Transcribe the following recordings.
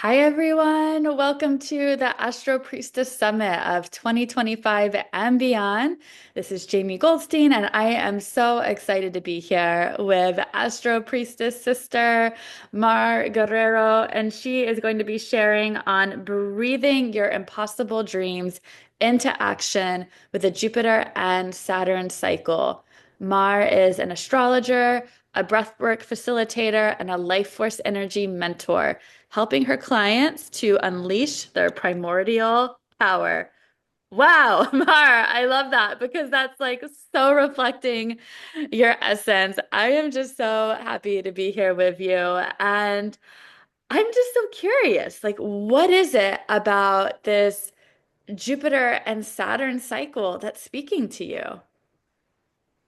Hi, everyone. Welcome to the Astro-Priestess Summit of 2025 and beyond. This is Jamie Goldstein, and I am so excited to be here with Astro-Priestess sister Mar Guerrero, and she is going to be sharing on breathing your impossible dreams into action with the Jupiter and Saturn cycle. Mar is an astrologer, a breathwork facilitator, and a life force energy mentor, helping her clients to unleash their primordial power. Wow, Mar, I love that because that's like so reflecting your essence. I am just so happy to be here with you. And I'm just so curious, like, what is it about this Jupiter and Saturn cycle that's speaking to you?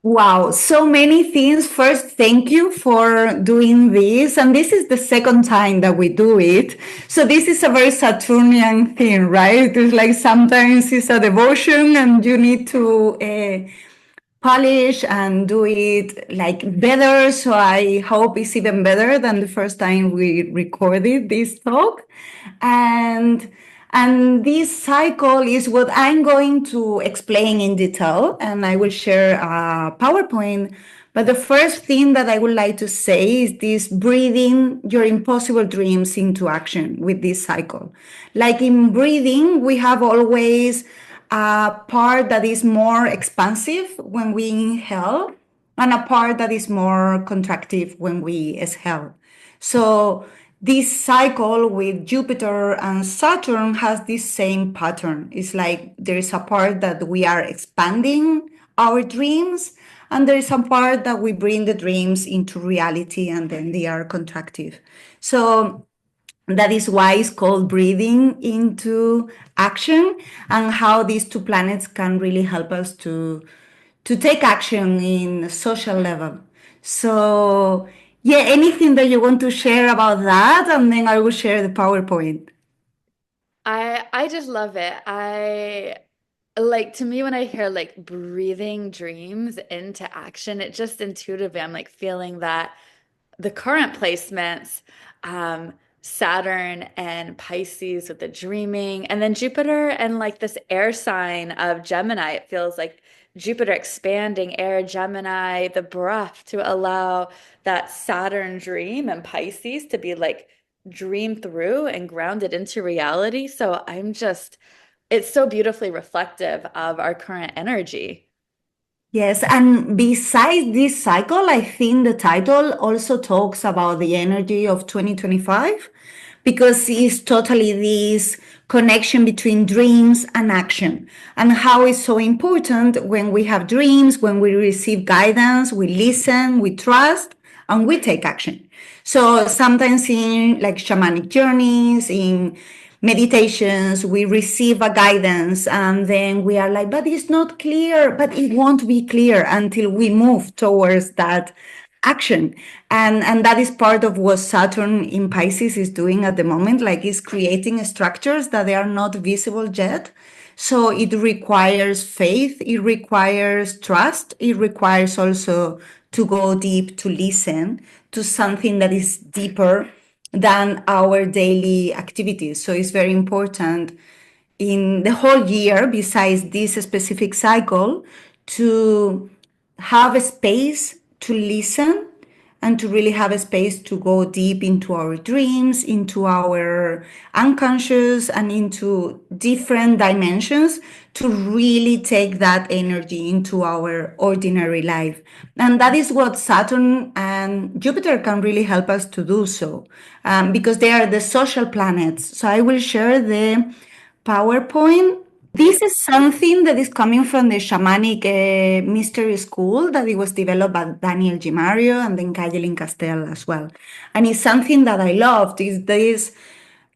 Wow, so many things. First, thank you for doing this. And this is the second time that we do it. So this is a very Saturnian thing, right? It's like sometimes it's a devotion and you need to polish and do it like better. So I hope it's even better than the first time we recorded this talk. And and this cycle is what I'm going to explain in detail, and I will share a PowerPoint. But the first thing that I would like to say is this breathing your impossible dreams into action with this cycle. Like in breathing, we have always a part that is more expansive when we inhale and a part that is more contractive when we exhale. So this cycle with Jupiter and Saturn has this same pattern. It's like there is a part that we are expanding our dreams, and there is a part that we bring the dreams into reality and then they are contractive. So that is why it's called breathing into action, and how these two planets can really help us to take action in a social level. So yeah, anything that you want to share about that, and then I will share the PowerPoint. I just love it. I like to me when I hear like breathing dreams into action, it just intuitively I'm like feeling that the current placements, um, Saturn and Pisces with the dreaming, and then Jupiter and like this air sign of Gemini. It feels like Jupiter expanding air Gemini, the breath to allow that Saturn dream and Pisces to be like dreamed through and grounded into reality. So it's so beautifully reflective of our current energy. Yes, and besides this cycle, I think the title also talks about the energy of 2025 because it's totally this connection between dreams and action, and how it's so important when we have dreams, when we receive guidance, we listen, we trust, and we take action. So sometimes in like shamanic journeys, in meditations, we receive a guidance and then we are like, but it's not clear, but it won't be clear until we move towards that action. And that is part of what Saturn in Pisces is doing at the moment, like it's creating structures that they are not visible yet. So it requires faith, it requires trust, it requires also to go deep, to listen to something that is deeper than our daily activities. So it's very important in the whole year, besides this specific cycle, to have a space to listen and to really have a space to go deep into our dreams, into our unconscious, and into different dimensions to really take that energy into our ordinary life. And that is what Saturn and Jupiter can really help us to do so, because they are the social planets. So I will share the PowerPoint. This is something that is coming from the shamanic mystery school that it was developed by Daniel G. Mario and then Kajelin Castell as well. And it's something that I loved is this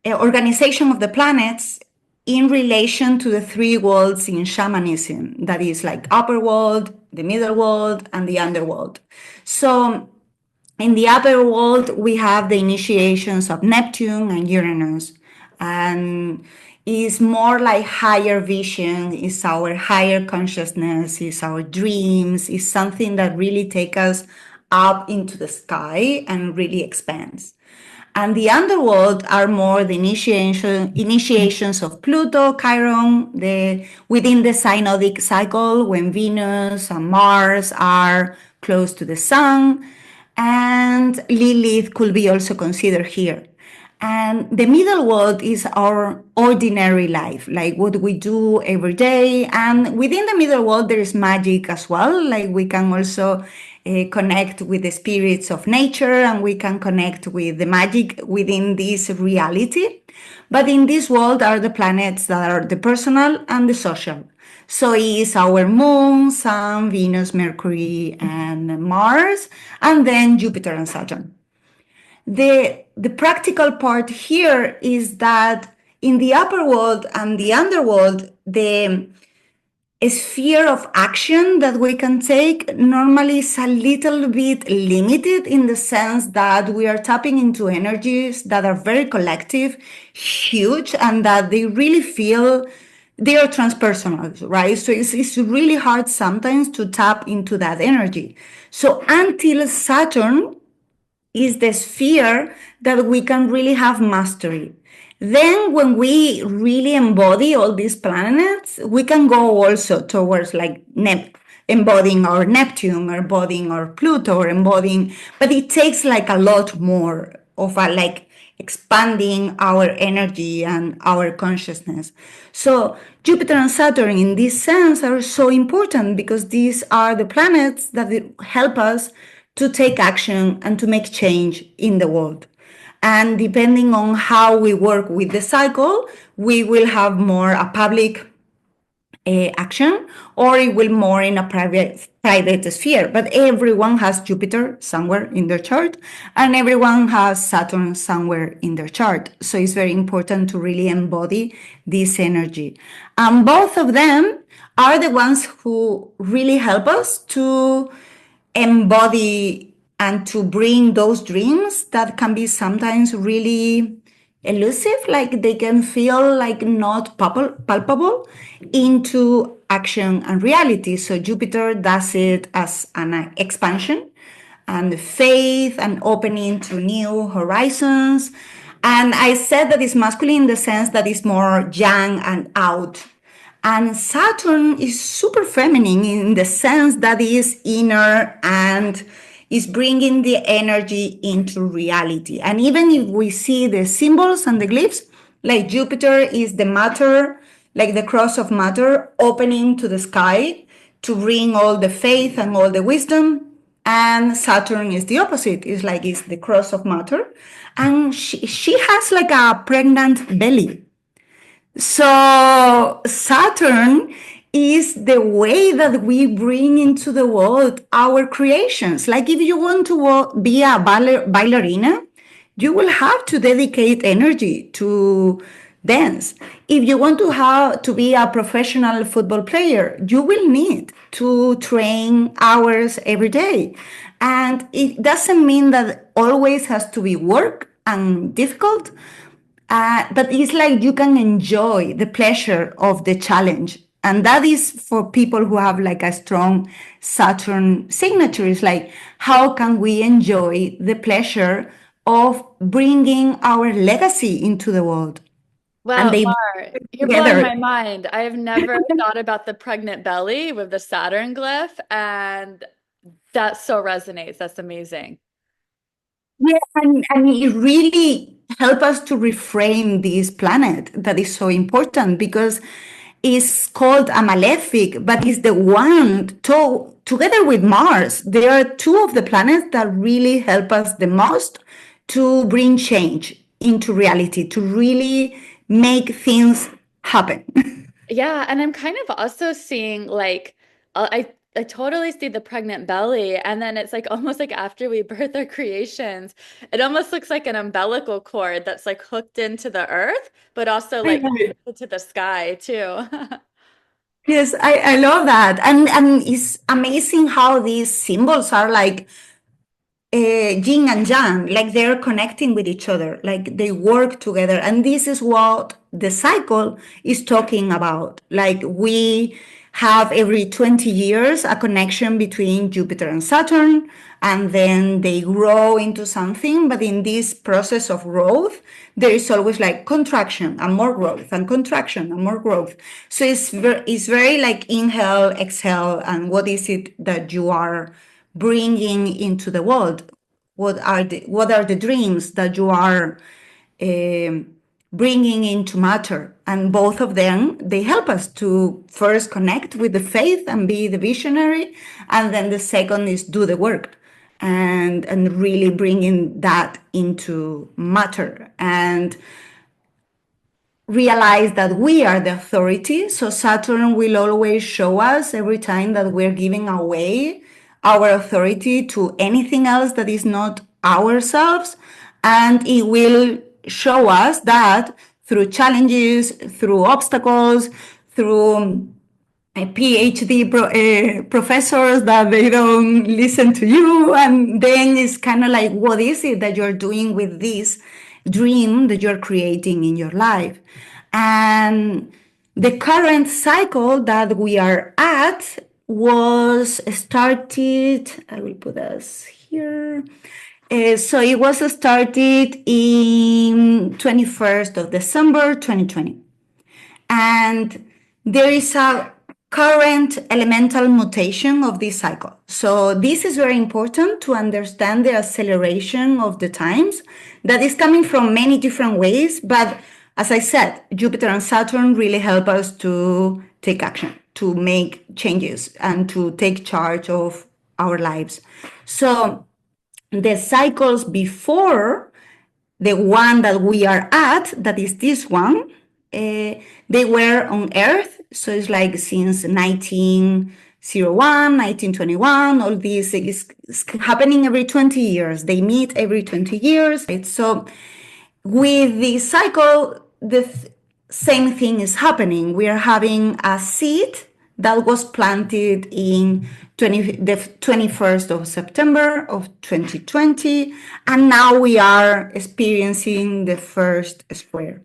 organization of the planets in relation to the three worlds in shamanism, that is like upper world, the middle world, and the underworld. So in the upper world, we have the initiations of Neptune and Uranus, and is more like higher vision, is our higher consciousness, is our dreams, is something that really take us up into the sky and really expands. And the underworld are more the initiations of Pluto, Chiron, within the synodic cycle when Venus and Mars are close to the Sun, and Lilith could be also considered here. And the middle world is our ordinary life, like what we do every day. And within the middle world, there is magic as well. Like we can also connect with the spirits of nature, and we can connect with the magic within this reality. But in this world are the planets that are the personal and the social. So it is our moon, Sun, Venus, Mercury, and Mars, and then Jupiter and Saturn. The practical part here is that in the upper world and the underworld, the sphere of action that we can take normally is a little bit limited in the sense that we are tapping into energies that are very collective, huge, and that they really feel they are transpersonal, right? So it's really hard sometimes to tap into that energy. So until Saturn is the sphere that we can really have mastery. Then, when we really embody all these planets, we can go also towards like embodying our Neptune, or embodying our Pluto, or embodying, but it takes like a lot more of a like expanding our energy and our consciousness. So Jupiter and Saturn in this sense are so important because these are the planets that help us to take action and to make change in the world. And depending on how we work with the cycle, we will have more a public action, or it will more in a private sphere. But everyone has Jupiter somewhere in their chart, and everyone has Saturn somewhere in their chart. So it's very important to really embody this energy. And both of them are the ones who really help us to embody and to bring those dreams that can be sometimes really elusive, like they can feel like not palpable, into action and reality. So Jupiter does it as an expansion and faith and opening to new horizons. And I said that it's masculine in the sense that it's more yang and out. And Saturn is super feminine in the sense that it is inner and is bringing the energy into reality. And even if we see the symbols and the glyphs, like Jupiter is the matter, like the cross of matter, opening to the sky to bring all the faith and all the wisdom. And Saturn is the opposite. It's the cross of matter. And she has like a pregnant belly. So Saturn is the way that we bring into the world our creations. Like if you want to be a ballerina, you will have to dedicate energy to dance. If you want to be a professional football player, you will need to train hours every day. And it doesn't mean that always has to be work and difficult, but it's like you can enjoy the pleasure of the challenge. And that is for people who have like a strong Saturn signature. It's like, how can we enjoy the pleasure of bringing our legacy into the world? And Wow, they Mar, you're blowing together. my mind. I have never thought about the pregnant belly with the Saturn glyph, and that so resonates. That's amazing. Yeah, and it really help us to reframe this planet that is so important because it's called a malefic, but it's the one together with Mars. There are two of the planets that really help us the most to bring change into reality, to really make things happen. Yeah, and I'm kind of also seeing like I totally see the pregnant belly, and then it's like almost like after we birth our creations, it almost looks like an umbilical cord that's like hooked into the earth, but also like to the sky too. Yes, I love that. And it's amazing how these symbols are like yin and yang, like they're connecting with each other, like they work together. And this is what the cycle is talking about. Like we have every 20 years a connection between Jupiter and Saturn, and then they grow into something. But in this process of growth, there is always like contraction and more growth and contraction and more growth. So it's very like inhale, exhale, and what is it that you are bringing into the world? What are the dreams that you are bringing into matter? And both of them, they help us to first connect with the faith and be the visionary, and then the second is do the work and really bringing that into matter and realize that we are the authority. So Saturn will always show us every time that we're giving away our authority to anything else that is not ourselves. And it will show us that through challenges, through obstacles, through PhD professors that they don't listen to you. And then it's kind of like, what is it that you're doing with this dream that you're creating in your life? And the current cycle that we are at was started, I will put us here. So it was started in 21st of December 2020. And there is a current elemental mutation of this cycle. So this is very important to understand the acceleration of the times that is coming from many different ways. But as I said, Jupiter and Saturn really help us to take action, to make changes, and to take charge of our lives. So the cycles before the one that we are at, that is this one, they were on Earth. So it's like since 1901, 1921, all this is happening every 20 years. They meet every 20 years. Right? So with the cycle, the same thing is happening. We are having a seed that was planted in the 21st of September of 2020, and now we are experiencing the first square.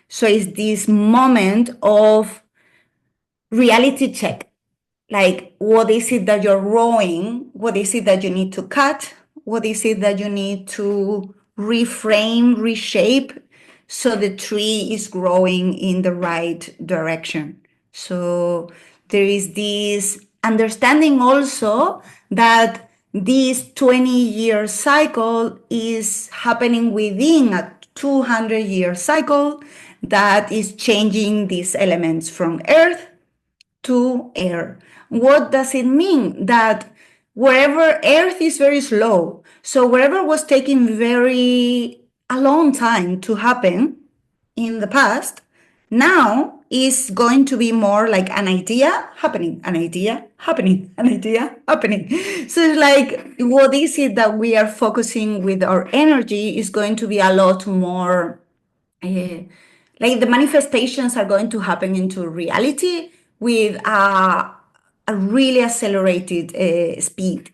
So it's this moment of reality check. Like, what is it that you're growing? What is it that you need to cut? What is it that you need to reframe, reshape, so the tree is growing in the right direction? So there is this understanding also that this 20-year cycle is happening within a 200-year cycle that is changing these elements from earth to air. What does it mean? That wherever earth is very slow, so wherever was taking a long time to happen in the past, now is going to be more like an idea happening, an idea happening, an idea happening. So it's like, what is it that we are focusing with our energy is going to be a lot more, like the manifestations are going to happen into reality with a really accelerated speed.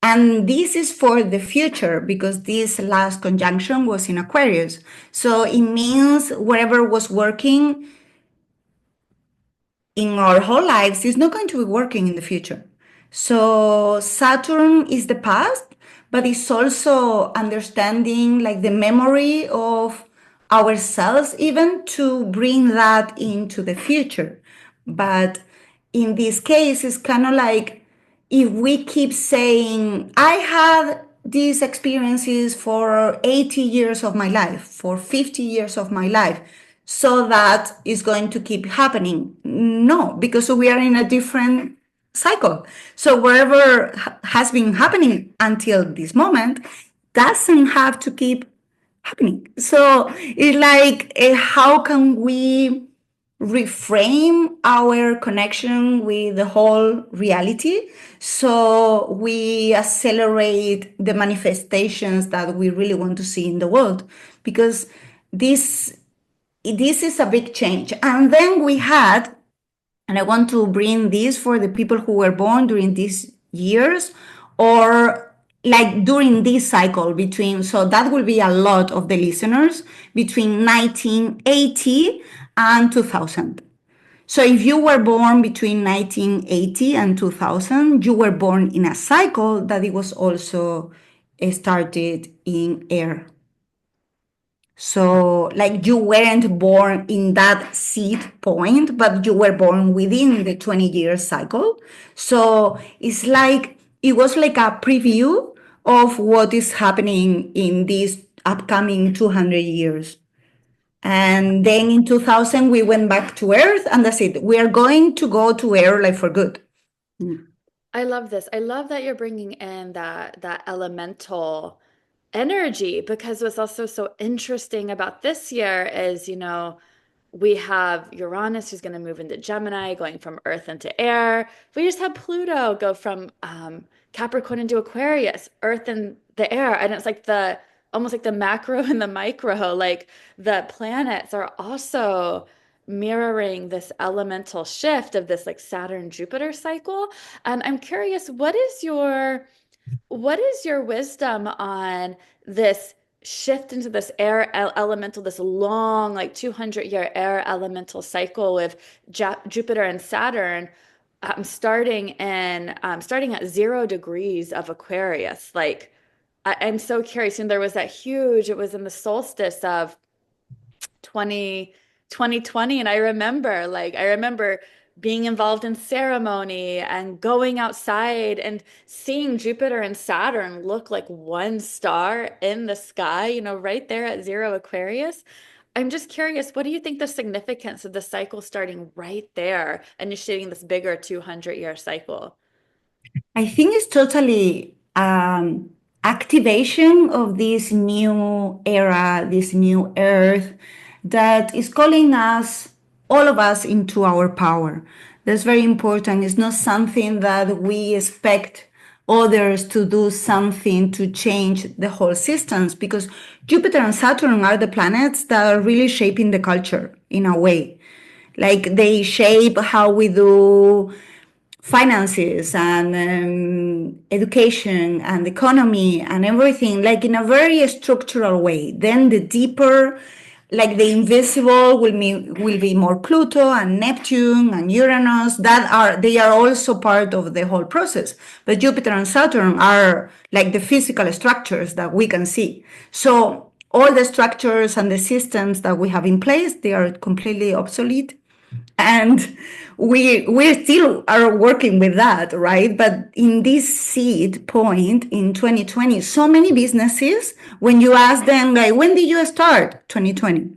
And this is for the future because this last conjunction was in Aquarius. So it means whatever was working in our whole lives is not going to be working in the future. So Saturn is the past, but it's also understanding like the memory of ourselves, even to bring that into the future. But in this case, it's kind of like if we keep saying, I had these experiences for 80 years of my life, for 50 years of my life, so that is going to keep happening. No, because we are in a different cycle. So whatever has been happening until this moment doesn't have to keep happening. So it's like, how can we reframe our connection with the whole reality so we accelerate the manifestations that we really want to see in the world? Because this is a big change. And then we had, and I want to bring this for the people who were born during these years or like during this cycle between, so that will be a lot of the listeners between 1980 and 2000. So if you were born between 1980 and 2000, you were born in a cycle that it was also started in air. So, like you weren't born in that seed point, but you were born within the 20-year cycle. So, it's like it was like a preview of what is happening in these upcoming 200 years. And then in 2000, we went back to Earth, and that's it. We are going to go to Earth like for good. I love this. I love that you're bringing in that elemental energy because what's also so interesting about this year is, we have Uranus who's going to move into Gemini, going from Earth into air. We just had Pluto go from Capricorn into Aquarius, Earth and the air. And it's like the almost like the macro and the micro, like the planets are also mirroring this elemental shift of this like Saturn Jupiter cycle. And I'm curious, what is your wisdom on this shift into this air elemental, this long, like 200-year air elemental cycle with Jupiter and Saturn starting at 0 degrees of Aquarius? Like, I'm so curious. And there was it was in the solstice of 20 2020, and I remember being involved in ceremony and going outside and seeing Jupiter and Saturn look like one star in the sky, right there at 0 Aquarius. I'm just curious, what do you think the significance of the cycle starting right there, initiating this bigger 200-year cycle? I think it's totally activation of this new era, this new earth that is calling us, all of us, into our power. That's very important. It's not something that we expect others to do something to change the whole systems because Jupiter and Saturn are the planets that are really shaping the culture in a way. Like they shape how we do finances and education and economy and everything, like in a very structural way. Then the deeper, like the invisible, will be more Pluto and Neptune and Uranus. They are also part of the whole process. But Jupiter and Saturn are like the physical structures that we can see. So all the structures and the systems that we have in place, they are completely obsolete, and we still are working with that, right? But in this seed point in 2020, so many businesses, when you ask them like, when did you start? 2020.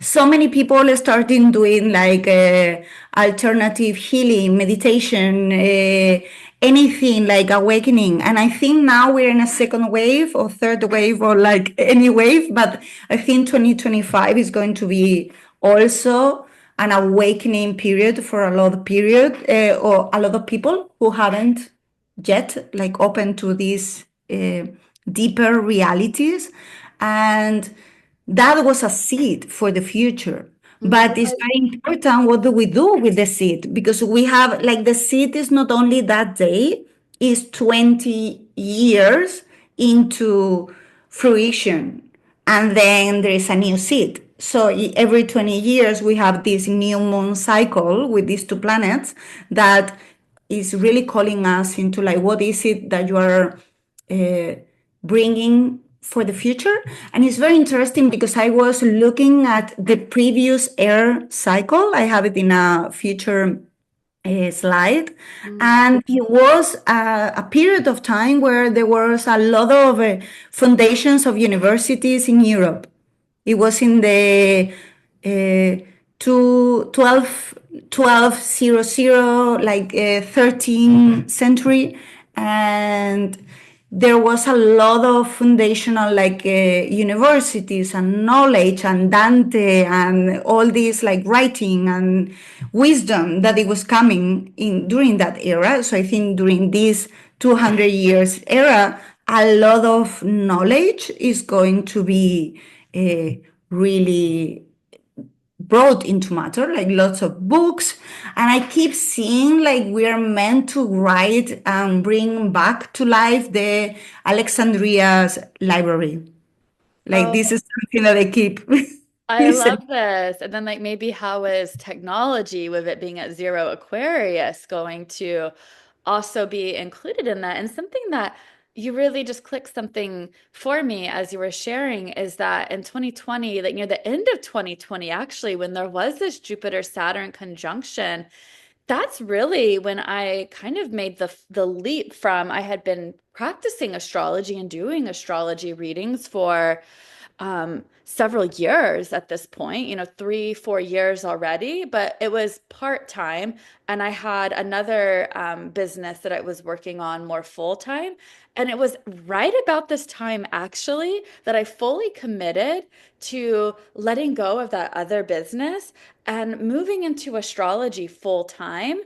So many people are starting doing like alternative healing, meditation, anything like awakening. And I think now we're in a second wave or third wave or like any wave, but I think 2025 is going to be also an awakening period for or a lot of people who haven't yet like open to these deeper realities. And that was a seed for the future. But it's very important, what do we do with the seed? Because we have, like, the seed is not only that day, is 20 years into fruition. And then there is a new seed. So every 20 years, we have this new moon cycle with these two planets that is really calling us into like, what is it that you are uh, bringing for the future. And it's very interesting because I was looking at the previous air cycle. I have it in a future slide. And it was a period of time where there was a lot of foundations of universities in Europe. It was in the two, 1200, like 13th century. And there was a lot of foundational like universities and knowledge and Dante and all this like writing and wisdom that it was coming in during that era. So I think during this 200 years era, a lot of knowledge is going to be really brought into matter, like lots of books. And I keep seeing like we are meant to write and bring back to life the Alexandria's library. Like Oh, this is something that I keep. I Listen. love this. And then, like, maybe how is technology, with it being at zero Aquarius, going to also be included in that? And something that you really just clicked something for me as you were sharing is that in 2020, like near the end of 2020, actually, when there was this Jupiter-Saturn conjunction, that's really when I kind of made the leap from I had been practicing astrology and doing astrology readings for several years at this point, 3, 4 years already, but it was part-time. And I had another business that I was working on more full-time. And it was right about this time, actually, that I fully committed to letting go of that other business and moving into astrology full-time.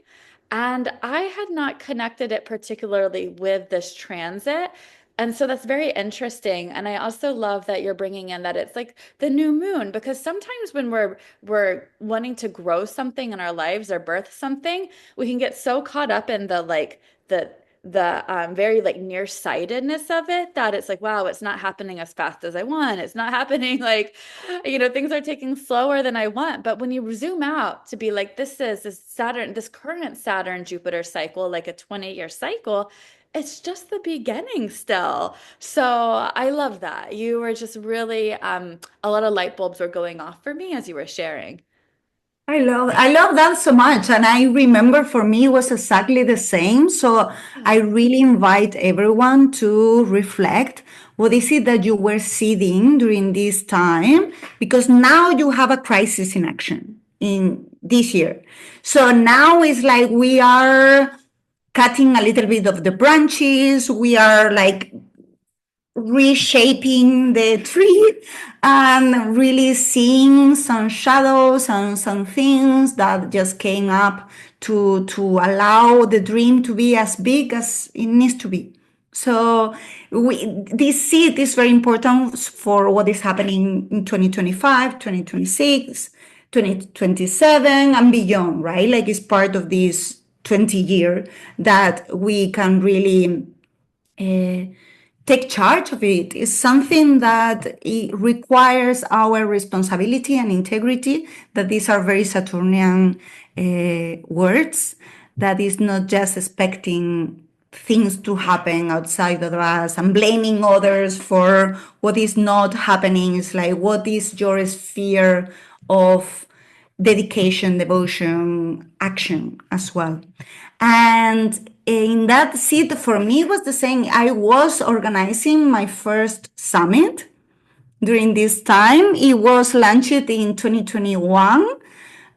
And I had not connected it particularly with this transit. And so that's very interesting. And I also love that you're bringing in that it's like the new moon, because sometimes when we're wanting to grow something in our lives or birth something, we can get so caught up in the very like nearsightedness of it that it's like, wow, it's not happening as fast as I want. It's not happening like, things are taking slower than I want. But when you zoom out to be like, this Saturn, this current Saturn Jupiter cycle, like a 20-year cycle, it's just the beginning still. So I love that. You were just really, a lot of light bulbs were going off for me as you were sharing. I love that so much. And I remember for me it was exactly the same. So I really invite everyone to reflect what is it that you were seeding during this time? Because now you have a crisis in action in this year. So now it's like we are cutting a little bit of the branches. We are like reshaping the tree and really seeing some shadows and some things that just came up to allow the dream to be as big as it needs to be. So this seed is very important for what is happening in 2025, 2026, 2027 and beyond, right? Like it's part of this 20-year that we can really take charge of it. It's something that it requires our responsibility and integrity, that these are very Saturnian words, that is not just expecting things to happen outside of us and blaming others for what is not happening. It's like, what is your sphere of dedication, devotion, action as well? And in that seat, for me, it was the same. I was organizing my first summit during this time. It was launched in 2021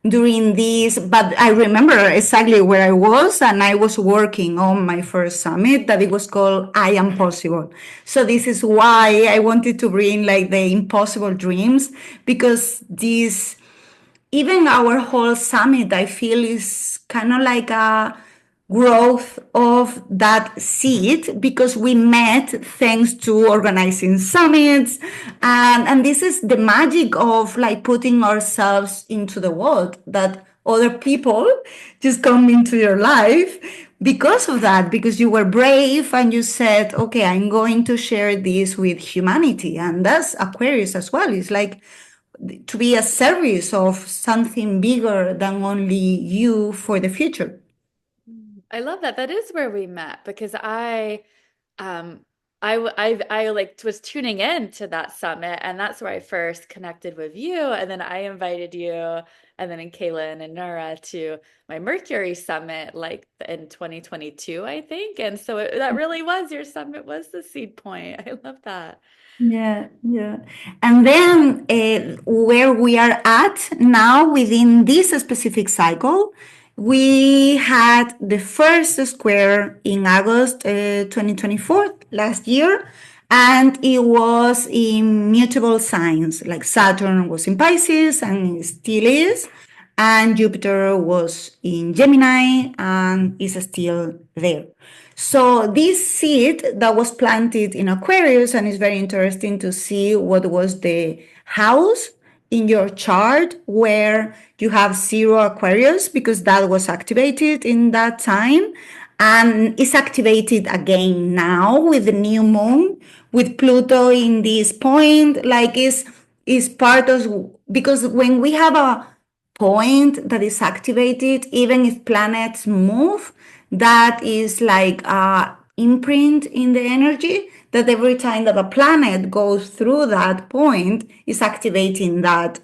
during this, but I remember exactly where I was, and I was working on my first summit that it was called I Am Possible. So this is why I wanted to bring like the impossible dreams, because this, even our whole summit, I feel is kind of like a growth of that seed, because we met thanks to organizing summits, and this is the magic of like putting ourselves into the world, that other people just come into your life because of that, because you were brave and you said, okay, I'm going to share this with humanity. And that's Aquarius as well. It's like to be a service of something bigger than only you for the future. I love that. That is where we met because um, I like was tuning in to that summit, and that's where I first connected with you, and then I invited you, and then in Kaylin and Nura to my Mercury summit, like in 2022, I think, and so that really was your summit was the seed point. I love that. Yeah, yeah. And then where we are at now within this specific cycle, we had the first square in August 2024, last year, and it was in mutable signs, like Saturn was in Pisces and it still is, and Jupiter was in Gemini and is still there. So this seed that was planted in Aquarius, and it's very interesting to see what was the house in your chart where you have zero Aquarius, because that was activated in that time and is activated again now with the new moon, with Pluto in this point, like is part of because when we have a point that is activated, even if planets move, that is like a imprint in the energy, that every time that a planet goes through that point is activating that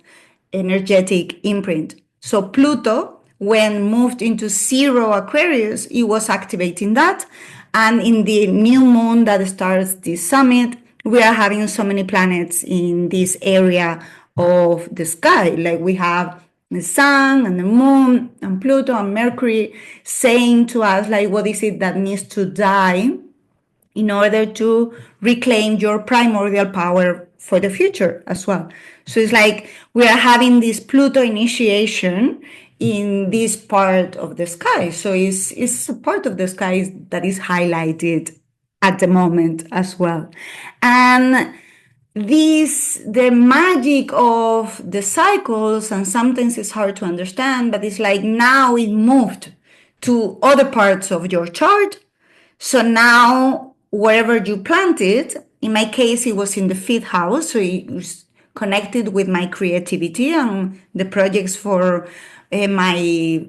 energetic imprint. So Pluto, when moved into zero Aquarius, it was activating that. And in the new moon that starts this summit, we are having so many planets in this area of the sky. Like we have the sun and the moon and Pluto and Mercury saying to us, like, what is it that needs to die in order to reclaim your primordial power for the future as well. So it's like we are having this Pluto initiation in this part of the sky. So it's a part of the sky that is highlighted at the moment as well. And the magic of the cycles, and sometimes it's hard to understand, but it's like now it moved to other parts of your chart. So now wherever you planted, in my case, it was in the fifth house. So it was connected with my creativity and the projects for my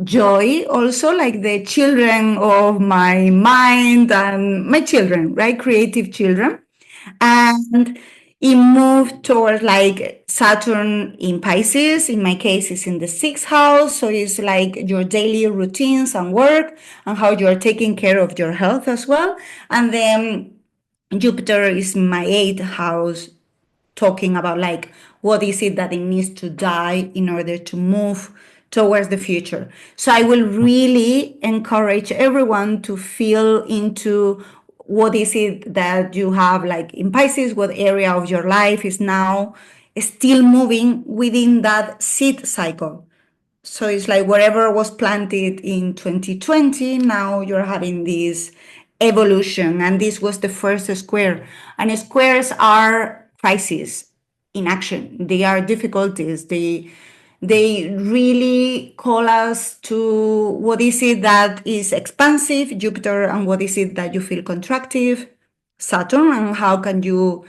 joy, also like the children of my mind and my children, right? Creative children. And it moved towards like Saturn in Pisces. In my case, it's in the sixth house. So it's like your daily routines and work and how you are taking care of your health as well. And then Jupiter is in my eighth house, talking about like what is it that it needs to die in order to move towards the future. So I will really encourage everyone to feel into what is it that you have like in Pisces, what area of your life is now still moving within that seed cycle. So it's like whatever was planted in 2020, now you're having this evolution. And this was the first square. And squares are crises in action. They are difficulties. They really call us to what is it that is expansive, Jupiter, and what is it that you feel contractive, Saturn, and how can you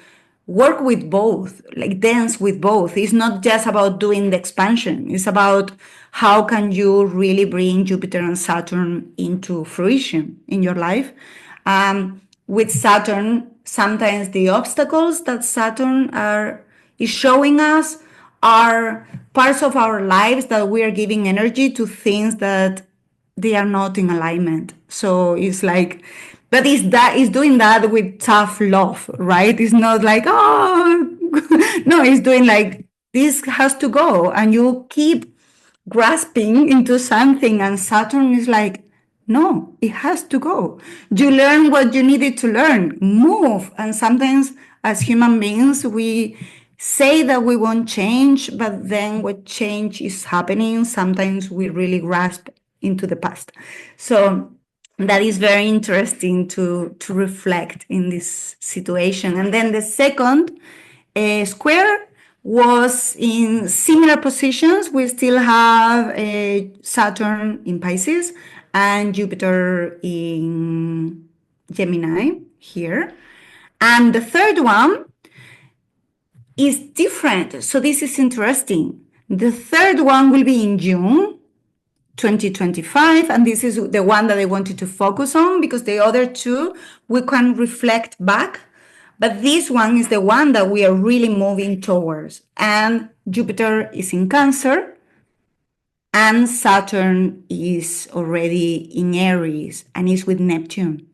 work with both, like dance with both. It's not just about doing the expansion. It's about how can you really bring Jupiter and Saturn into fruition in your life. With Saturn, sometimes the obstacles that Saturn is showing us are parts of our lives that we are giving energy to things that they are not in alignment. So it's like, but it's doing that with tough love, right? It's not like, oh, no, it's doing like, this has to go. And you keep grasping into something, and Saturn is like, no, it has to go. You learn what you needed to learn, move. And sometimes as human beings, we say that we won't change, but then when change is happening, sometimes we really grasp into the past. So that is very interesting to reflect in this situation. And then the second square was in similar positions. We still have Saturn in Pisces and Jupiter in Gemini here. And the third one is different. So this is interesting. The third one will be in June 2025, and this is the one that I wanted to focus on because the other two we can reflect back, but this one is the one that we are really moving towards. And Jupiter is in Cancer and Saturn is already in Aries and is with Neptune.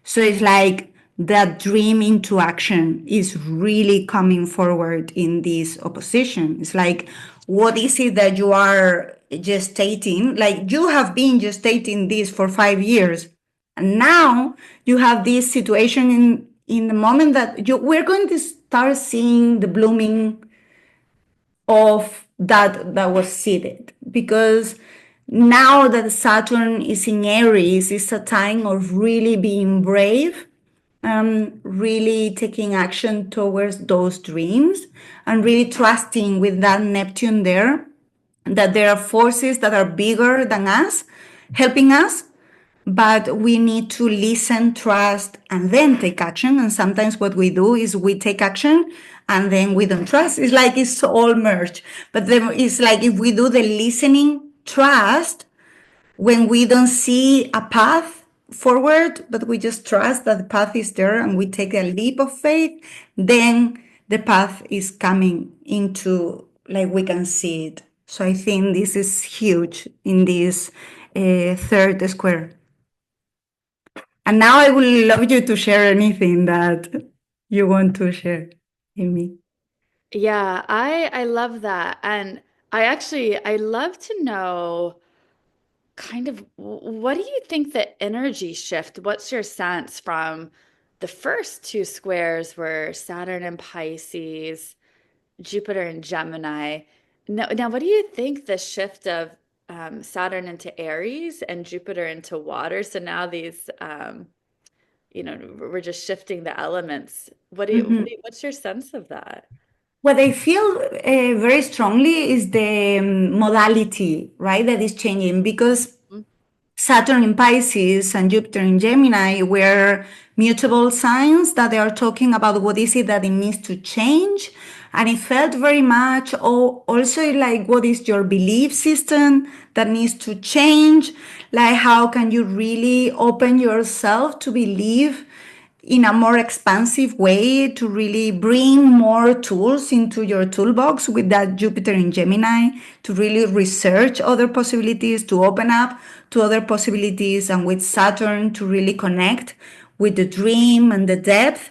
So it's like that dream into action is really coming forward in this opposition. It's like, what is it that you are gestating? Like you have been gestating this for 5 years. And now you have this situation in the moment that we're going to start seeing the blooming of that was seeded, because now that Saturn is in Aries, it's a time of really being brave, really taking action towards those dreams, and really trusting with that Neptune there, that there are forces that are bigger than us, helping us, but we need to listen, trust, and then take action. And sometimes what we do is we take action and then we don't trust. It's like it's all merged. But then it's like if we do the listening, trust, when we don't see a path forward, but we just trust that the path is there and we take a leap of faith, then the path is coming into like we can see it. So I think this is huge in this third square. And now I would love you to share anything that you want to share, Amy. Yeah, I love that. And I love to know kind of what do you think the energy shift? What's your sense from the first two squares were Saturn and Pisces, Jupiter and Gemini. Now, what do you think the shift of Saturn into Aries and Jupiter into water? So now these, we're just shifting the elements. What's your sense of that? What I feel very strongly is the modality, right, that is changing because Saturn in Pisces and Jupiter in Gemini were mutable signs that they are talking about what is it that it needs to change. And it felt very much also like what is your belief system that needs to change? Like, how can you really open yourself to believe in a more expansive way to really bring more tools into your toolbox with that Jupiter in Gemini to really research other possibilities, to open up to other possibilities, and with Saturn to really connect with the dream and the depth.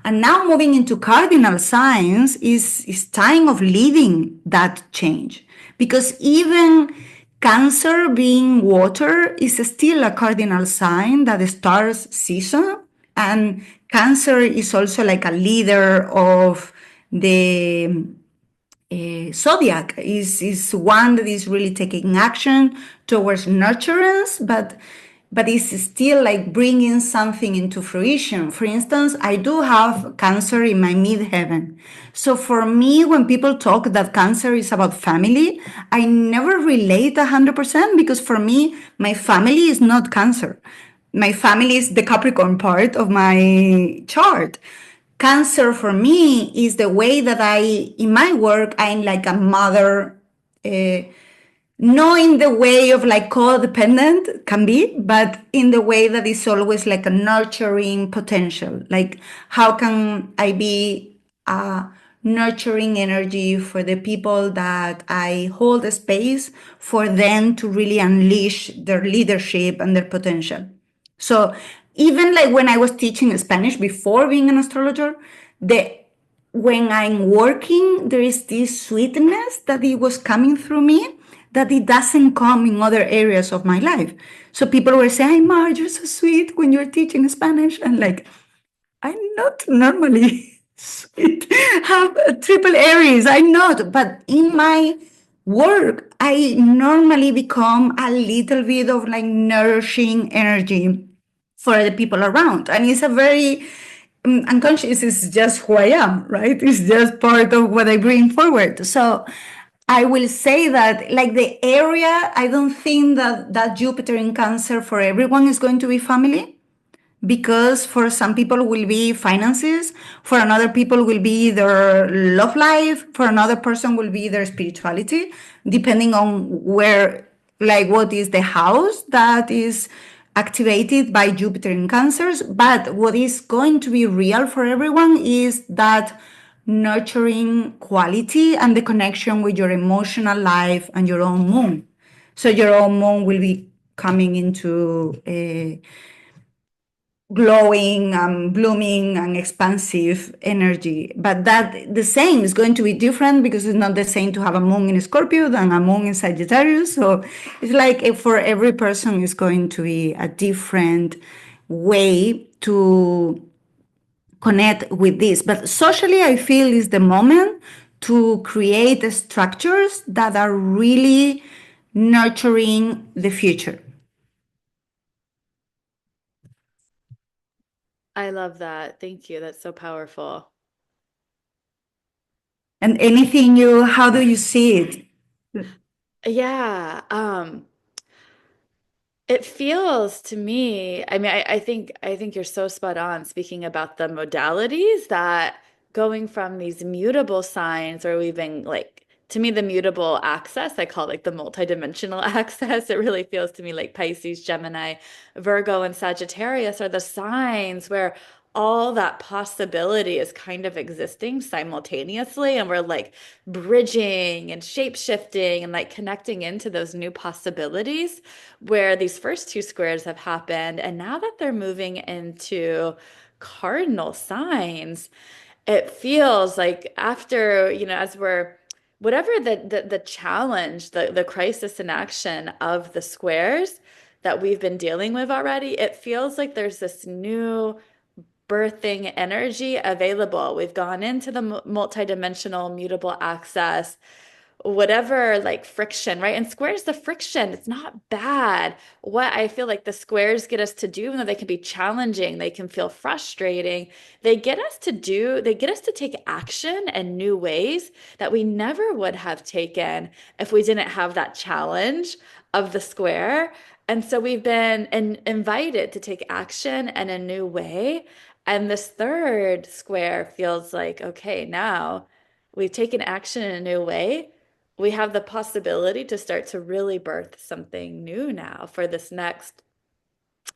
And now moving into cardinal signs is time of leading that change because even Cancer being water is still a cardinal sign that starts season, and Cancer is also like a leader of the zodiac. Is one that is really taking action towards nurturance, but is still like bringing something into fruition. For instance, I do have Cancer in my midheaven. So for me, when people talk that Cancer is about family, I never relate 100% because for me, my family is not Cancer. My family is the Capricorn part of my chart. Cancer for me is the way that in my work, I'm like a mother, not in the way of like codependent can be, but in the way that is always like a nurturing potential. Like, how can I be a nurturing energy for the people that I hold a space for them to really unleash their leadership and their potential? So even like when I was teaching Spanish before being an astrologer, the when I'm working, there is this sweetness that it was coming through me that it doesn't come in other areas of my life. So people were saying, "Hey, Mar, you're so sweet when you're teaching Spanish," and like I'm not normally sweet, have a triple Aries. I'm not, but in my work, I normally become a little bit of like nourishing energy for the people around. And it's a very unconscious, is just who I am, right? It's just part of what I bring forward. So I will say that, like the area, I don't think that Jupiter in Cancer for everyone is going to be family because for some people will be finances, for another people will be their love life, for another person will be their spirituality, depending on where, like what is the house that is activated by Jupiter in Cancers. But what is going to be real for everyone is that nurturing quality and the connection with your emotional life and your own moon. So your own moon will be coming into a glowing and blooming and expansive energy. But that the same is going to be different because it's not the same to have a moon in Scorpio than a moon in Sagittarius. So it's like for every person is going to be a different way to connect with this. But socially, I feel is the moment to create structures that are really nurturing the future. I love that. Thank you. That's so powerful. And anything how do you see it? Yeah, it feels to me, I mean, I think you're so spot on speaking about the modalities that going from these mutable signs, or we've been like, to me, the mutable axis, I call it like the multidimensional axis. It really feels to me like Pisces, Gemini, Virgo, and Sagittarius are the signs where all that possibility is kind of existing simultaneously. And we're like bridging and shape shifting and like connecting into those new possibilities where these first two squares have happened. And now that they're moving into cardinal signs, it feels like after, as we're whatever the challenge, the crisis in action of the squares that we've been dealing with already, it feels like there's this new birthing energy available. We've gone into the multidimensional mutable access, whatever like friction, right? And squares, the friction, it's not bad. What I feel like the squares get us to do, even though they can be challenging, they can feel frustrating, they get us to take action in new ways that we never would have taken if we didn't have that challenge of the square. And so we've been invited to take action in a new way. And this third square feels like, okay, now we've taken action in a new way. We have the possibility to start to really birth something new now for this next,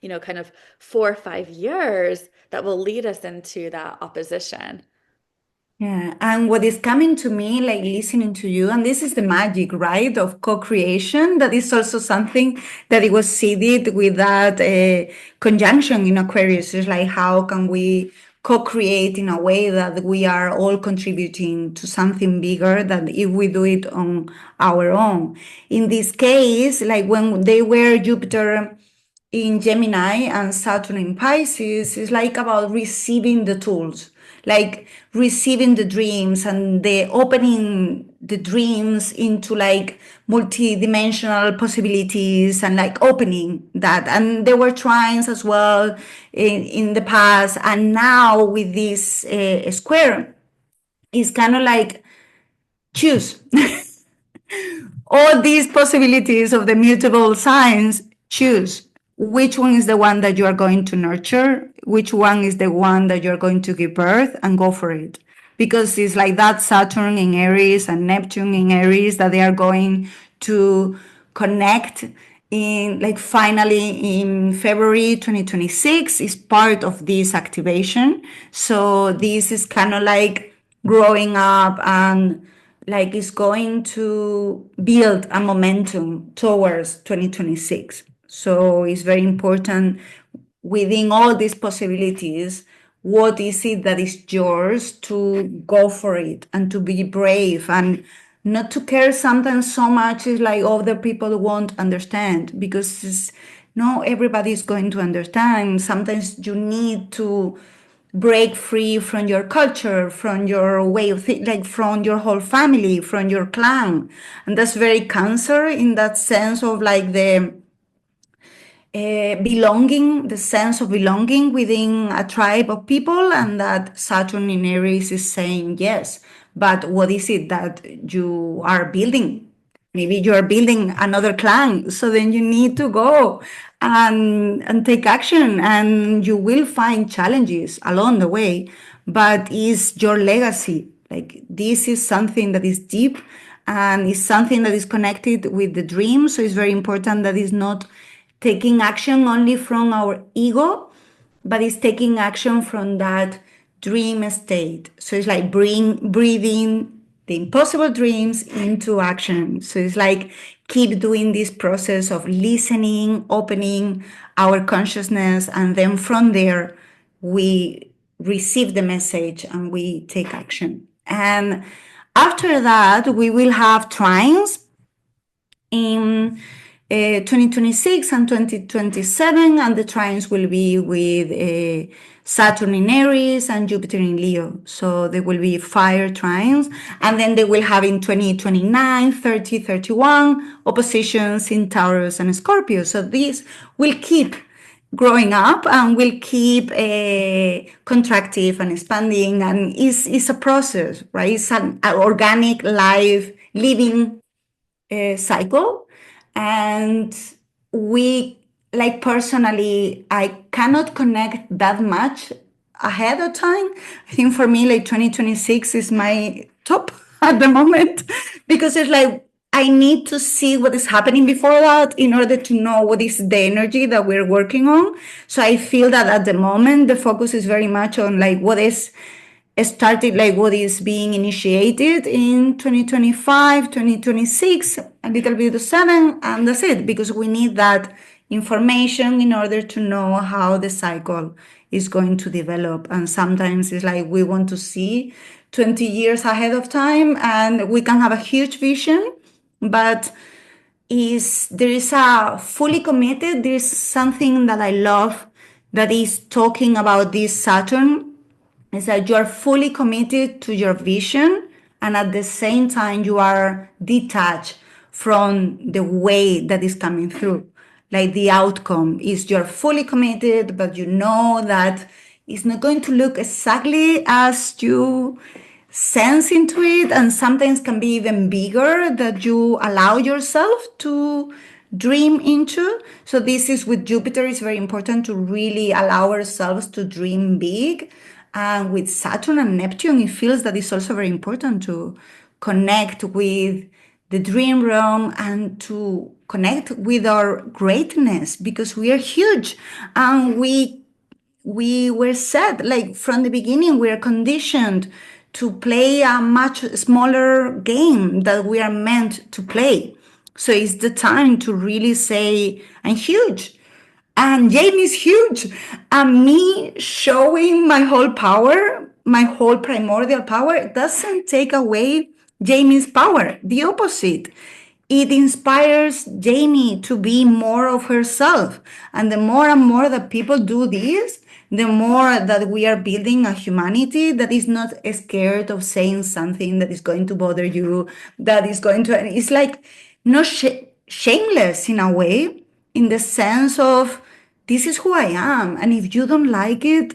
kind of 4 or 5 years that will lead us into that opposition. Yeah, and what is coming to me, like listening to you, and this is the magic, right, of co-creation. That is also something that it was seeded with that conjunction in Aquarius. It's like, how can we co-create in a way that we are all contributing to something bigger than if we do it on our own? In this case, like when they were Jupiter in Gemini and Saturn in Pisces, is like about receiving the tools, like receiving the dreams and the opening the dreams into like multi-dimensional possibilities and like opening that. And there were trines as well in the past. And now with this square, it's kind of like choose all these possibilities of the mutable signs, choose which one is the one that you are going to nurture, which one is the one that you're going to give birth, and go for it. Because it's like that Saturn in Aries and Neptune in Aries that they are going to connect in, like, finally in February 2026 is part of this activation. So this is kind of like growing up and like it's going to build a momentum towards 2026. So it's very important within all these possibilities, what is it that is yours to go for it and to be brave and not to care sometimes so much is like other people won't understand, because no, everybody is going to understand. Sometimes you need to break free from your culture, from your way of like from your whole family, from your clan. And that's very Cancer in that sense of like the belonging, the sense of belonging within a tribe of people. And that Saturn in Aries is saying, yes, but what is it that you are building? Maybe you are building another clan. So then you need to go and take action, and you will find challenges along the way, but it's your legacy. Like this is something that is deep and is something that is connected with the dream. So it's very important that it's not taking action only from our ego, but it's taking action from that dream state. So it's like breathing the impossible dreams into action. So it's like keep doing this process of listening, opening our consciousness, and then from there we receive the message and we take action. And after that, we will have trines in 2026 and 2027, and the trines will be with Saturn in Aries and Jupiter in Leo. So there will be fire trines, and then they will have in 2029, 30, 31 oppositions in Taurus and Scorpio. So this will keep growing up and will keep contractive and expanding, and is a process, right? It's an organic life living cycle. And we, like, personally, I cannot connect that much ahead of time. I think for me, like 2026 is my top at the moment because it's like I need to see what is happening before that in order to know what is the energy that we're working on. So I feel that at the moment, the focus is very much on like what is started, like what is being initiated in 2025, 2026, a little bit of seven, and that's it, because we need that information in order to know how the cycle is going to develop. And sometimes it's like we want to see 20 years ahead of time and we can have a huge vision, but there is a fully committed, there is something that I love that is talking about this Saturn, is that you are fully committed to your vision and at the same time you are detached from the way that is coming through. Like the outcome is you're fully committed, but you know that it's not going to look exactly as you sense into it, and sometimes can be even bigger that you allow yourself to dream into. So this is with Jupiter, it's very important to really allow ourselves to dream big. And with Saturn and Neptune, it feels that it's also very important to connect with the dream realm and to connect with our greatness, because we are huge and we were set, like from the beginning we are conditioned to play a much smaller game that we are meant to play. So it's the time to really say, I'm huge and Jamie's huge, and me showing my whole power, my whole primordial power, doesn't take away Jamie's power. The opposite. It inspires Jamie to be more of herself. And the more and more that people do this, the more that we are building a humanity that is not scared of saying something that is going to bother you, that is going to, it's like not shameless in a way, in the sense of, this is who I am. And if you don't like it,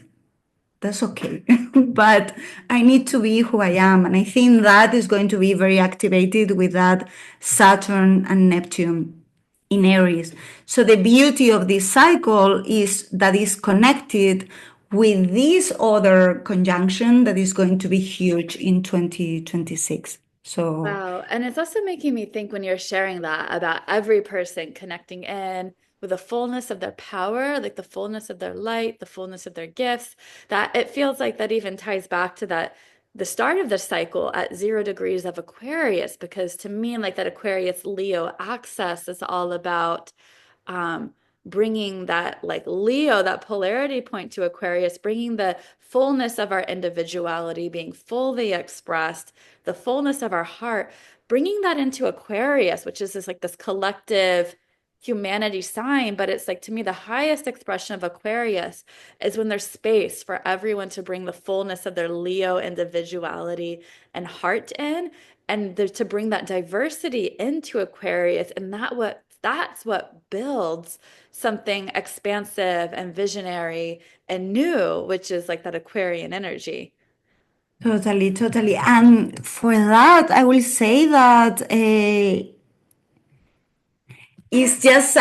that's okay. But I need to be who I am. And I think that is going to be very activated with that Saturn and Neptune in Aries. So the beauty of this cycle is that is connected with this other conjunction that is going to be huge in 2026. So Wow. And it's also making me think when you're sharing that about every person connecting in with the fullness of their power, like the fullness of their light, the fullness of their gifts, that it feels like that even ties back to that the start of the cycle at 0 degrees of Aquarius, because to me, like that Aquarius Leo access is all about um, bringing that like Leo, that polarity point to Aquarius, bringing the fullness of our individuality, being fully expressed, the fullness of our heart, bringing that into Aquarius, which is this collective humanity sign. But it's like, to me, the highest expression of Aquarius is when there's space for everyone to bring the fullness of their Leo individuality and heart in, and to bring that diversity into Aquarius. And that's what builds something expansive and visionary and new, which is like that Aquarian energy. totally, totally. And for that, I will say that it's just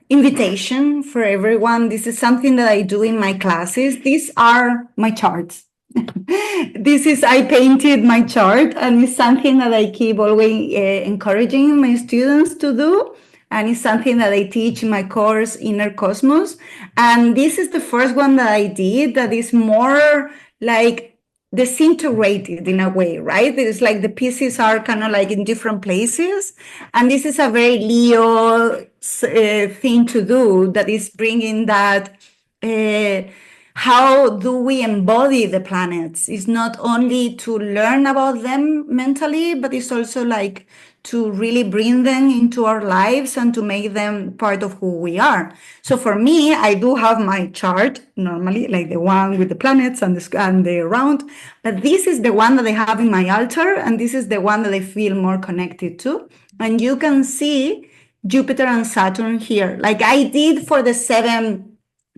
invitation for everyone. This is something that I do in my classes. These are my charts. I painted my chart, and it's something that I keep always encouraging my students to do. And it's something that I teach in my course, Inner Cosmos. And this is the first one that I did that is more like disintegrated in a way, right? It's like the pieces are kind of like in different places. And this is a very Leo thing to do, that is bringing that. How do we embody the planets? It's not only to learn about them mentally, but it's also like to really bring them into our lives and to make them part of who we are. So for me, I do have my chart normally, like the one with the planets and the round, but this is the one that I have in my altar, and this is the one that I feel more connected to. And you can see Jupiter and Saturn here, like I did for the 7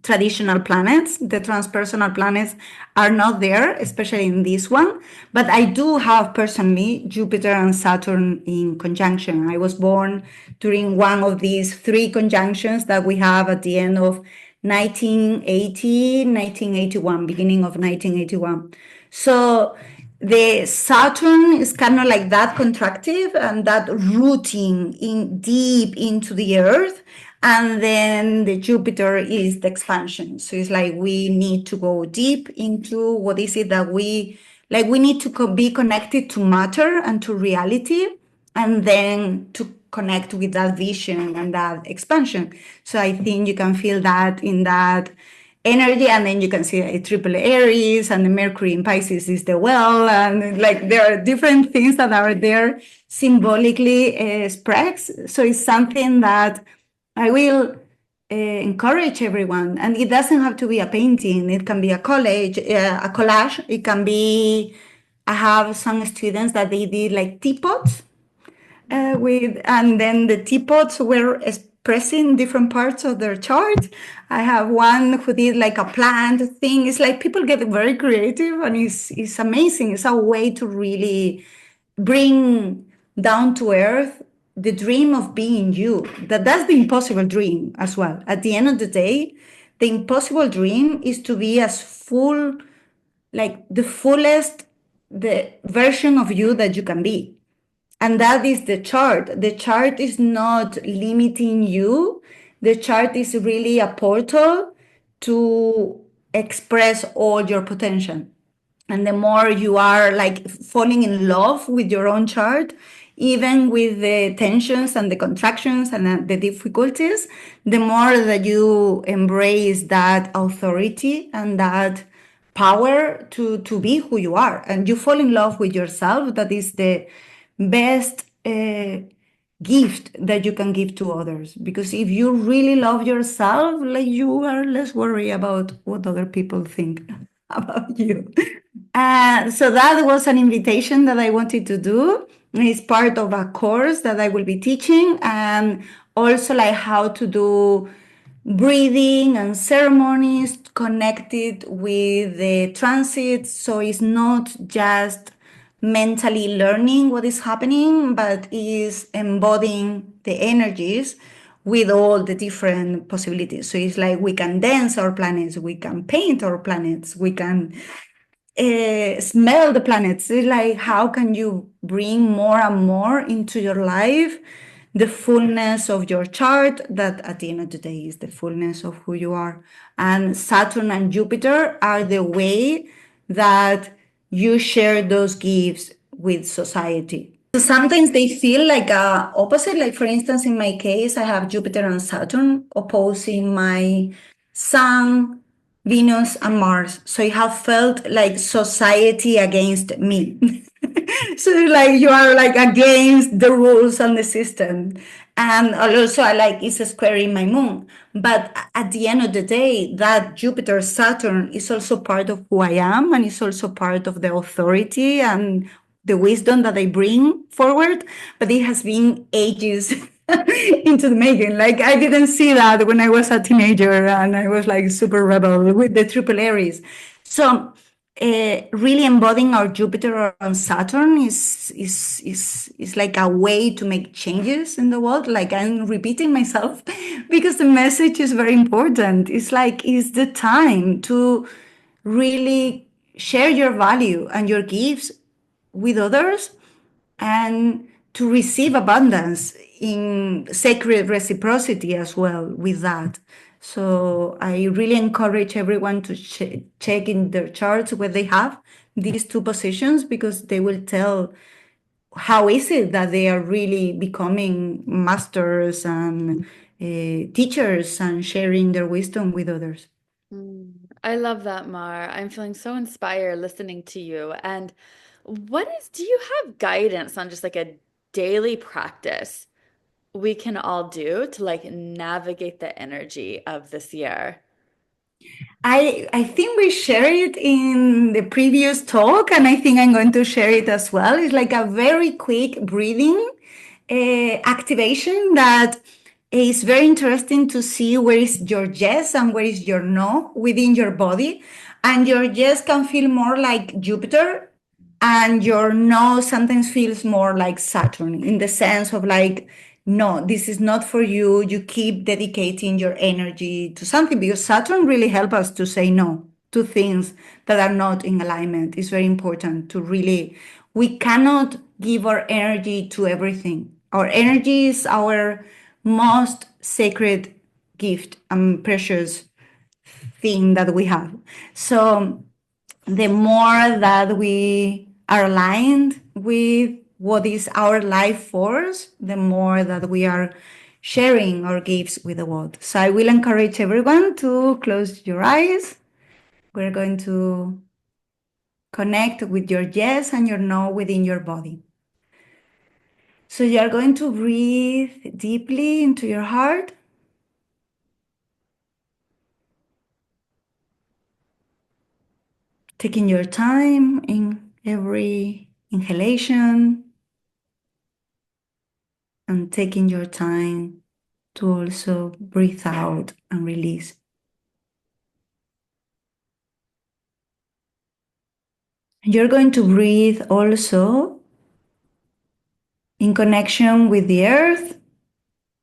traditional planets. The transpersonal planets are not there, especially in this one, but I do have personally Jupiter and Saturn in conjunction. I was born during one of these 3 conjunctions that we have at the end of 1980, 1981, beginning of 1981. So the Saturn is kind of like that contractive and that rooting in deep into the earth. And then the Jupiter is the expansion. So it's like we need to go deep into what is it that we need to be connected to matter and to reality, and then to connect with that vision and that expansion. So I think you can feel that in that energy, and then you can see a triple Aries, and the Mercury in Pisces is the well, and like there are different things that are there symbolically expressed. So it's something that I will encourage everyone, and it doesn't have to be a painting. It can be a collage. It can be. I have some students that they did like teapots with, and then the teapots were expressing different parts of their chart. I have one who did like a plant thing. It's like people get very creative, and it's amazing. It's a way to really bring down to earth the dream of being you. That's the impossible dream as well. At the end of the day, the impossible dream is to be as full, like the fullest, the version of you that you can be. And that is the chart. The chart is not limiting you. The chart is really a portal to express all your potential. And the more you are like falling in love with your own chart, even with the tensions and the contractions and the difficulties, the more that you embrace that authority and that power to be who you are, and you fall in love with yourself. That is the best gift that you can give to others, because if you really love yourself, like, you are less worried about what other people think about you. So that was an invitation that I wanted to do. It's part of a course that I will be teaching, and also like how to do breathing and ceremonies connected with the transit. So it's not just mentally learning what is happening, but is embodying the energies with all the different possibilities. So it's like we can dance our planets, we can paint our planets, we can smell the planets. It's like, how can you bring more and more into your life the fullness of your chart, that at the end of the day is the fullness of who you are. And Saturn and Jupiter are the way that you share those gifts with society. So sometimes they feel like a opposite. Like, for instance, in my case, I have Jupiter and Saturn opposing my Sun, Venus, and Mars. So I have felt like society against me. So like you are like against the rules and the system. And also I like it's squaring my moon. But at the end of the day, that Jupiter Saturn is also part of who I am, and it's also part of the authority and the wisdom that I bring forward. But it has been ages into the making. Like, I didn't see that when I was a teenager and I was like super rebel with the triple Aries. So really embodying our Jupiter and Saturn is like a way to make changes in the world. Like, I'm repeating myself because the message is very important. It's like, it's the time to really share your value and your gifts with others, and to receive abundance in sacred reciprocity as well with that. So I really encourage everyone to check in their charts where they have these two positions, because they will tell how is it that they are really becoming masters and teachers and sharing their wisdom with others. I love that, Mar. I'm feeling so inspired listening to you. And do you have guidance on just like a daily practice we can all do to like navigate the energy of this year? I think we shared it in the previous talk, and I think I'm going to share it as well. It's like a very quick breathing activation that is very interesting to see where is your yes and where is your no within your body. And your yes can feel more like Jupiter, and your no sometimes feels more like Saturn, in the sense of like no, this is not for you. You keep dedicating your energy to something because Saturn really helps us to say no to things that are not in alignment. It's very important to really, we cannot give our energy to everything. Our energy is our most sacred gift and precious thing that we have. So the more that we are aligned with what is our life force, the more that we are sharing our gifts with the world. So I will encourage everyone to close your eyes. We're going to connect with your yes and your no within your body. So you are going to breathe deeply into your heart. Taking your time in every inhalation and taking your time to also breathe out and release. You're going to breathe also in connection with the earth,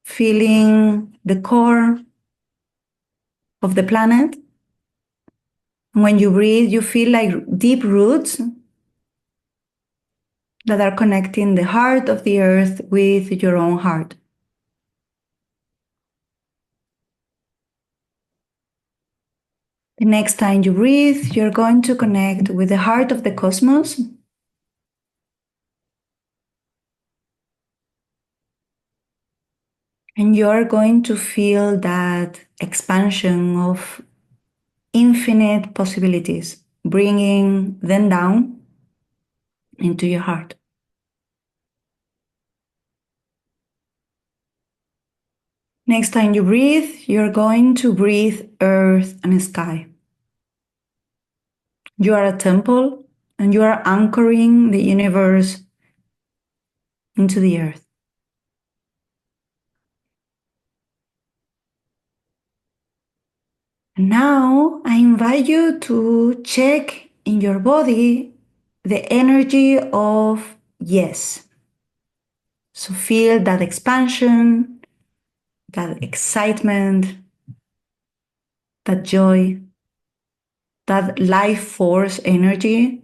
feeling the core of the planet. And when you breathe, you feel like deep roots that are connecting the heart of the earth with your own heart. The next time you breathe, you're going to connect with the heart of the cosmos. And you're going to feel that expansion of infinite possibilities, bringing them down into your heart. Next time you breathe, you're going to breathe earth and sky. You are a temple and you are anchoring the universe into the earth. And now I invite you to check in your body the energy of yes. So feel that expansion, that excitement, that joy, that life force energy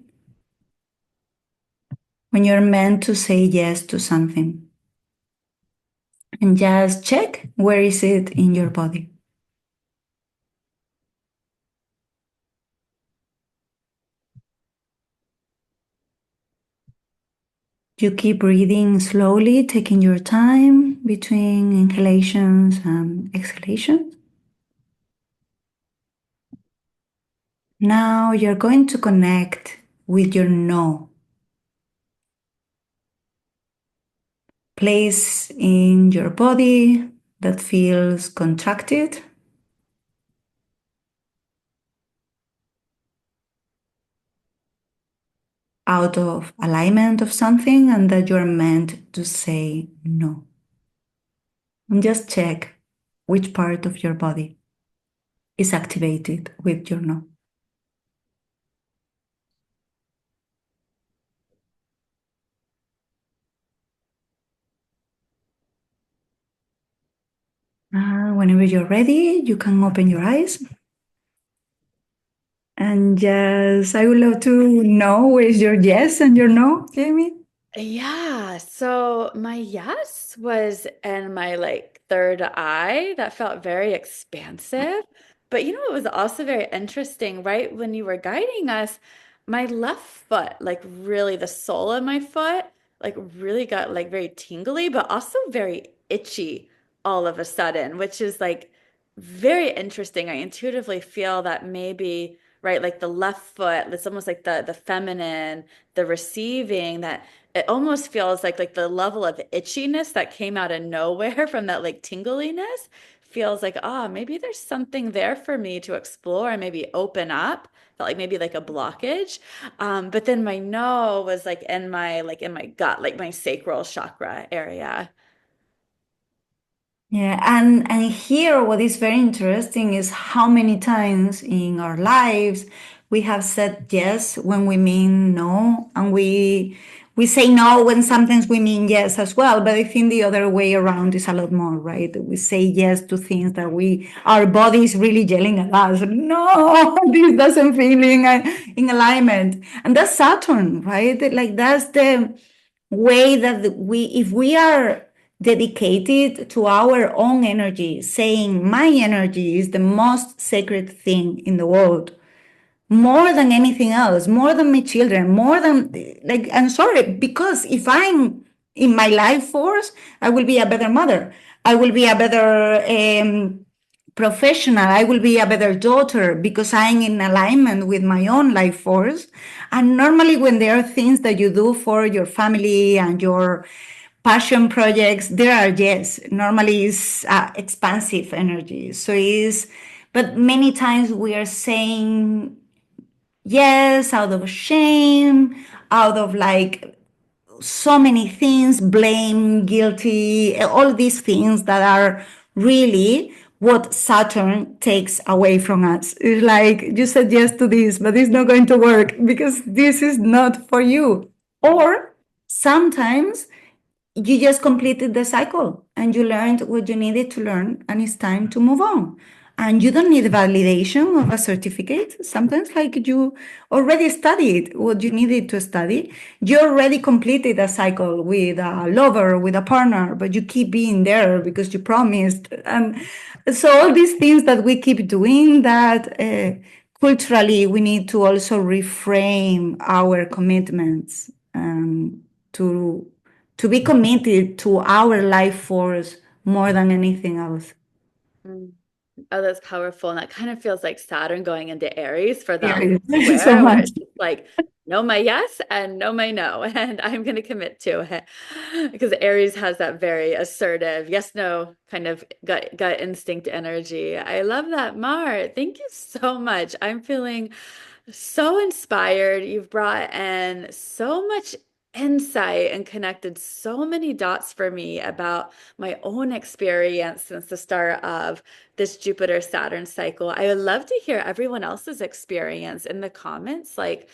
when you're meant to say yes to something. And just check where is it in your body. You keep breathing slowly, taking your time between inhalations and exhalations. Now you're going to connect with your no. Place in your body that feels contracted, out of alignment of something, and that you're meant to say no. And just check which part of your body is activated with your no. Whenever you're ready, you can open your eyes. And yes, I would love to know where is your yes and your no, Jamie? Yeah, so my yes was in my like third eye. That felt very expansive. But you know, it was also very interesting, right? When you were guiding us, my left foot, like really the sole of my foot, like really got like very tingly, but also very itchy all of a sudden, which is like very interesting. I intuitively feel that maybe, right, like the left foot, it's almost like the feminine, the receiving that it almost feels like the level of itchiness that came out of nowhere from that like tingliness feels like, ah, maybe there's something there for me to explore and maybe open up. Felt like maybe like a blockage. But then my no was like in my gut, like my sacral chakra area. Yeah, and here what is very interesting is how many times in our lives we have said yes when we mean no, and we say no when sometimes we mean yes as well. But I think the other way around is a lot more, right? We say yes to things that our body is really yelling at us. No, this doesn't feel in alignment. And that's Saturn, right? Like that's the way that if we are dedicated to our own energy, saying my energy is the most sacred thing in the world, more than anything else, more than my children, more than, like, I'm sorry, because if I'm in my life force, I will be a better mother. I will be a better professional. I will be a better daughter because I'm in alignment with my own life force. And normally, when there are things that you do for your family and your passion projects, there are, yes, normally is expansive energy. So is, but many times we are saying yes out of shame, out of like so many things, blame, guilty, all these things that are really what Saturn takes away from us. It's like you said yes to this, but it's not going to work because this is not for you. Or sometimes you just completed the cycle and you learned what you needed to learn, and it's time to move on. And you don't need validation of a certificate. Sometimes, like, you already studied what you needed to study. You already completed a cycle with a lover, with a partner, but you keep being there because you promised. And so all these things that we keep doing, that culturally we need to also reframe our commitments, to be committed to our life force more than anything else. Mm. Oh, that's powerful. And that kind of feels like Saturn going into Aries for Yeah, that little so square where much. it's just like, no, my yes and no, my no. And I'm going to commit to it. Because Aries has that very assertive, yes, no, kind of gut instinct energy. I love that, Mar. Thank you so much. I'm feeling so inspired. You've brought in so much insight and connected so many dots for me about my own experience since the start of this Jupiter Saturn cycle. I would love to hear everyone else's experience in the comments. Like,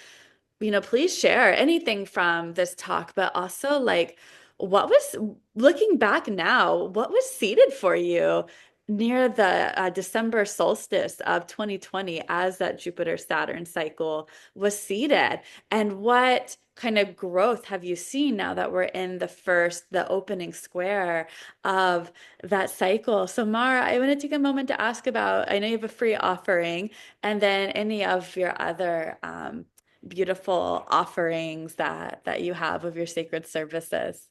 please share anything from this talk, but also like what was, looking back now, what was seated for you near the December solstice of 2020 as that Jupiter Saturn cycle was seated? And what kind of growth have you seen now that we're in the opening square of that cycle? So Mara, I want to take a moment to ask about, I know you have a free offering, and then any of your other beautiful offerings that you have of your sacred services.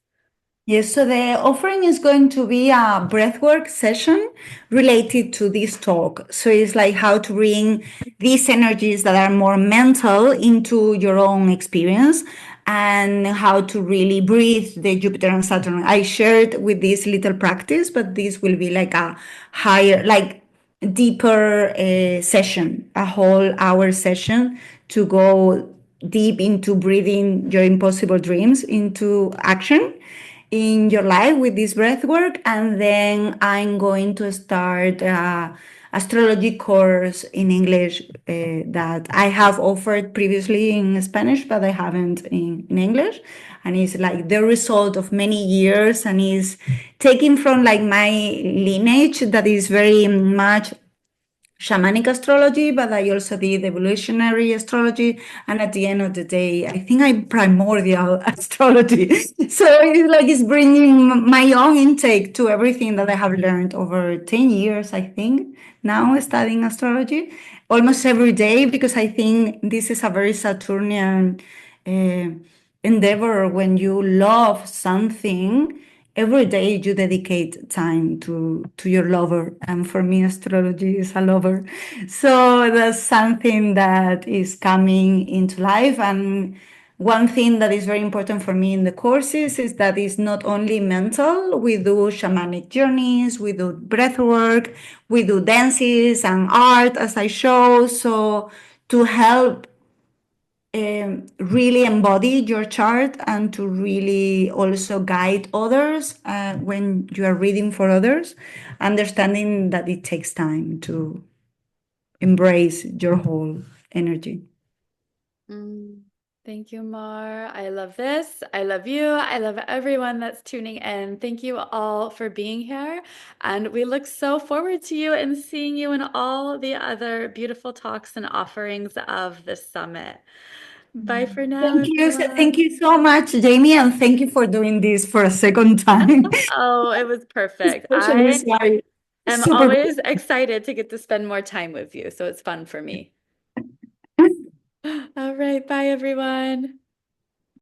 Yes, so the offering is going to be a breathwork session related to this talk. So it's like how to bring these energies that are more mental into your own experience, and how to really breathe the Jupiter and Saturn. I shared with this little practice, but this will be like a higher, like deeper session, a whole hour session to go deep into breathing your impossible dreams into action in your life with this breath work. And then I'm going to start astrology course in English that I have offered previously in Spanish, but I haven't in English. And it's like the result of many years, and is taken from like my lineage that is very much shamanic astrology, but I also did evolutionary astrology. And at the end of the day, I think I'm primordial astrology. So it's like it's bringing my own intake to everything that I have learned over 10 years, I think, now studying astrology almost every day, because I think this is a very Saturnian endeavor. When you love something, every day you dedicate time to your lover, and for me astrology is a lover. So that's something that is coming into life. And one thing that is very important for me in the courses is that it's not only mental. We do shamanic journeys, we do breath work, we do dances and art, as I show, so to help really embody your chart, and to really also guide others when you are reading for others, understanding that it takes time to embrace your whole energy. Mm. Thank you, Mar. I love this. I love you. I love everyone that's tuning in. Thank you all for being here. And we look so forward to you and seeing you in all the other beautiful talks and offerings of the summit. Bye for now, Thank you. Thank everyone. you so much, Jamie, and thank you for doing this for a second time. Oh, it was perfect. Especially I sorry. am Super always excited to get to spend more time with you, so it's fun for me. good. All right, bye, everyone.